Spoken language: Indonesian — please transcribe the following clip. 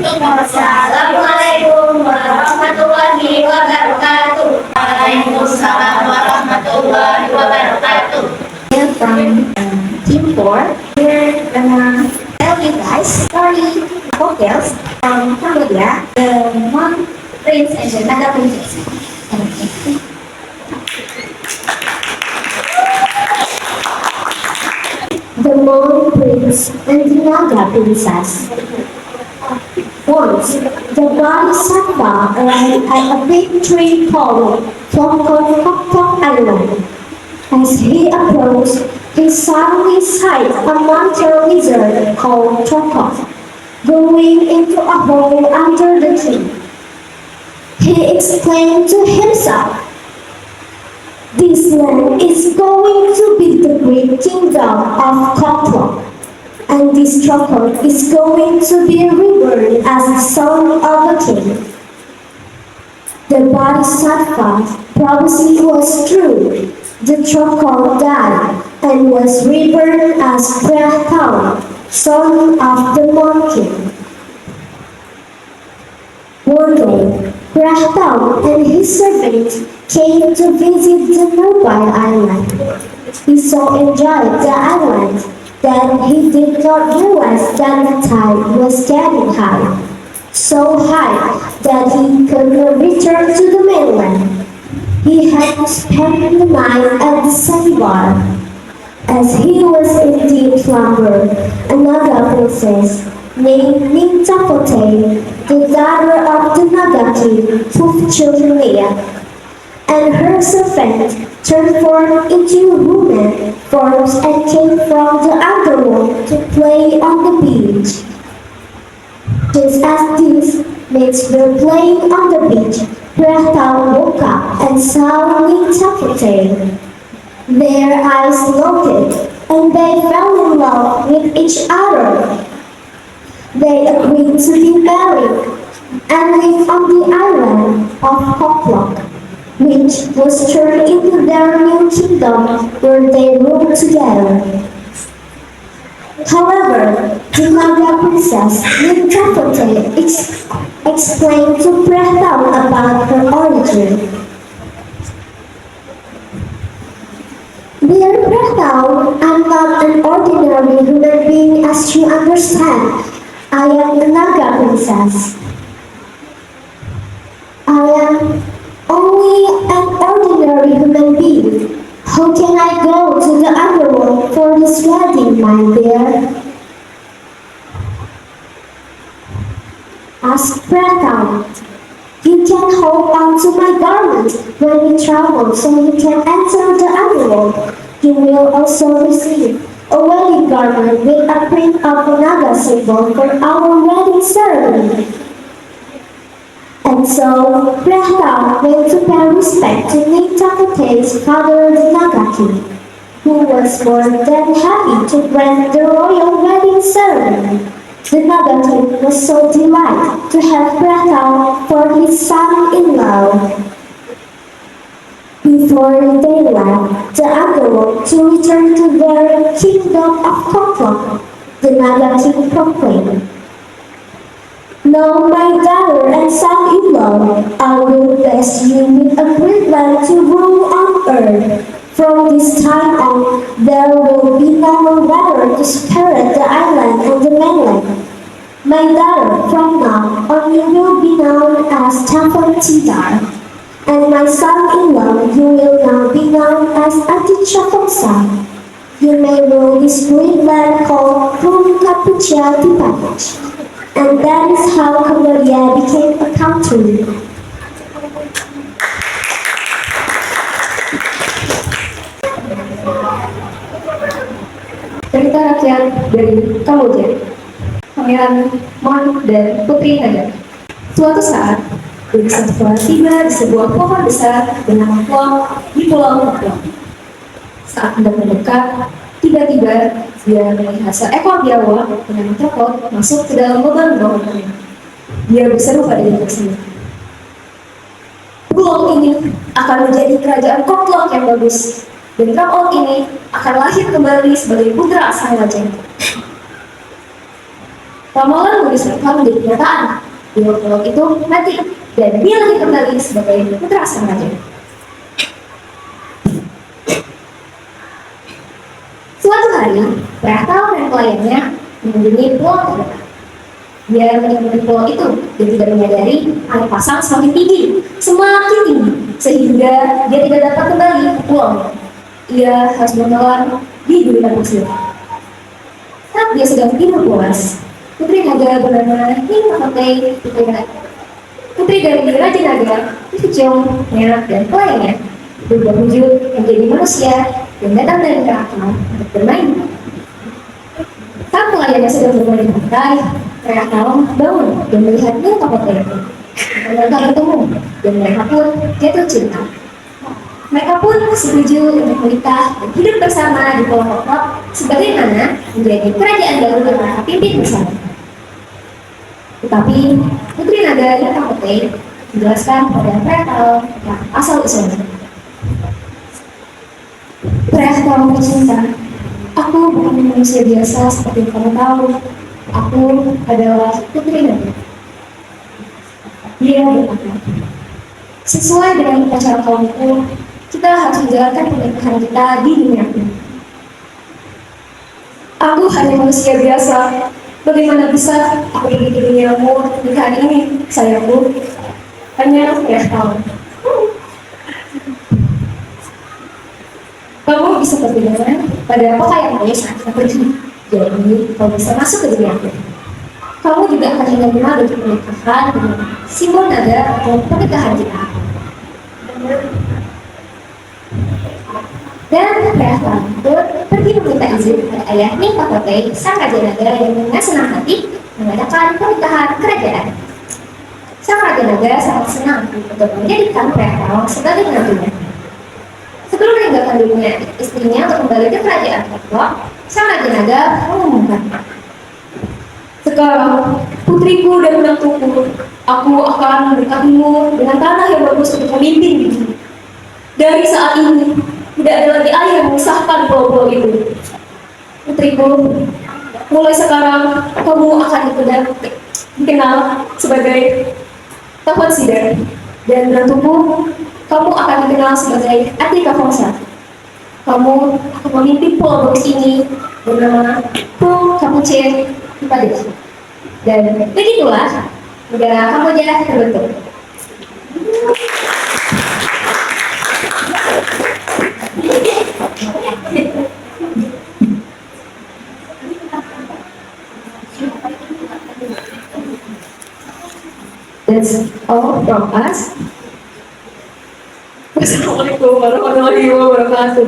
Assalamualaikum warahmatullahi wabarakatuh. Waalaikumsalam warahmatullahi wabarakatuh. We're from Team 4. We're gonna tell you guys story hotels from Cambodia, the Mon Prince and the Naga Princess. The Mon Prince and the Naga Princess. Once, the Bodhisattva arrived at a big tree called Tok Island. As he approached, he suddenly sighted a monster lizard called Chokok going into a hole under the tree. He exclaimed to himself, "This land is going to be the great kingdom of Koklok, and this Chokok is going to be reborn as the son of a king." The Bodhisattva's prophecy was true. The Chokok died and was reborn as Prahtao, son of the Mon King. One day, Prahtao and his servant came to visit the nearby island. He so enjoyed the island that he did not realize that the tide was getting high, so high that he could not return to the mainland. He had to spend the night at the sandbar. As he was in deep slumber, another princess named Nintapote, the daughter of the Naga king, took children and her servant transformed into human forms and came from the underworld to play on the beach. Just as these maids were playing on the beach, Prahtao woke up and saw Nintapote. Their eyes locked and they fell in love with each other. They agreed to be married and live on the island of Koklok, which was turned into their new kingdom where they ruled together. However, the Naga princess Nintapote explained to Prahtao about her origin. "Dear Prahtao, I'm not an ordinary human being as you understand. I am the Naga princess. I am only an ordinary human being. How can I go to the underworld for this wedding, my dear?" asked Prahtao. "You can hold on to my garment when we travel so you can enter the underworld. You will also receive a wedding garment with a print of the Naga symbol for our wedding ceremony." And so, Prahtao went to pay respect to Nintapote's father, the Naga king, who was more than happy to grant the royal wedding ceremony. The Naga king was so delighted to have Prahtao for his son-in-law. Before they left the underworld to return to their kingdom of Koklok, the Naga king proclaimed, "Now, my daughter and son-in-law, I will bless you with a great land to rule on earth. From this time on, there will be no more water to separate the island and the mainland. My daughter, from now on you will be known as Tampon Tidar, and my son-in-law, you will now be known as Atichakoksa. You may rule this great land called Krum Kapucha Dipanich." And that is how Cambodia became a country. Cerita rakyat dari Kamboja, Pangeran Mon dan Putri Naga. Suatu saat, Bodhisattva tiba di sebuah pohon besar bernama Klok di Pulau Koklok. Saat hendak mendekat, tiba-tiba dia melihat seekor biawak bernama Chokok masuk ke dalam lubang pohon. Dia berseru pada diri sendiri, "Pulau ini akan menjadi kerajaan Koklok yang bagus, dan Chokok ini akan lahir kembali sebagai putra sang raja." Ramalan Burisraka menjadi kenyataan. Pulau itu mati dan dia lagi kembali sebagai putra sang raja. Suatu hari, Prahtal dan pelayannya mengunjungi pulau terdekat. Dia menikmati pulau itu dan tidak menyadari air pasang semakin tinggi, sehingga dia tidak dapat kembali ke pulau. Ia harus menyelam di gurita pasir. Saat dia sedang tidur pulas, putri naga bernama Hingmapate putri dari Raja Naga, Kicung, Merak, dan pelayannya berubah wujud menjadi manusia dan datang dari Krakatau untuk bermain. Saat pelayannya sedang bermain di pantai, Krakatau bangun dan melihat Hingmapate. Mereka bertemu dan mereka pun jatuh cinta. Mereka pun setuju untuk menikah dan hidup bersama di Pulau Kokok sebagaimana menjadi kerajaan baru yang mereka pimpin bersama. Tetapi Putri Naga Hingmapate menjelaskan pada Prahtal tentang asal usulnya. Prahtal tercinta, aku bukan manusia biasa seperti yang kamu tahu. Aku adalah Putri Naga. Dia berkata, sesuai dengan upacara kaumku, kita harus menjalankan pernikahan kita di dunia ini. Aku hanya manusia biasa. Bagaimana bisa aku pergi ke duniamu untuk pernikahan ini, sayangku? Hanya Prahtal. Kamu bisa berpindah pada pakaianmu saat kita pergi. Jadi, kamu bisa masuk ke duniaku. Kamu juga akan menerima bentuk pernikahan dengan simbol naga atau pernikahan kita. Dan Prahtal pun pergi meminta izin pada ayah Hingmapate, sang raja naga yang dengan senang hati mengadakan pernikahan kerajaan. Sang raja naga sangat senang untuk menjadikan Prahtal sebagai menantunya. Sebelum meninggalkan dunia istrinya untuk kembali ke kerajaan Kokok, sang raja naga mengumumkan, sekarang, putriku dan menantuku, aku akan memberkatimu dengan tanah yang bagus untuk memimpin di sini. Dari saat ini, tidak ada lagi air yang memisahkan pulau-pulau itu. Putriku, mulai sekarang kamu akan dikenal sebagai Tahun Sidar, dan menantuku, kamu akan dikenal sebagai Atika Fongsa. Kamu akan memimpin pulau bagus ini bernama Pulau Kapucin Padis. Dan begitulah negara Kamboja terbentuk. That's all from us. Wassalamualaikum warahmatullahi wabarakatuh.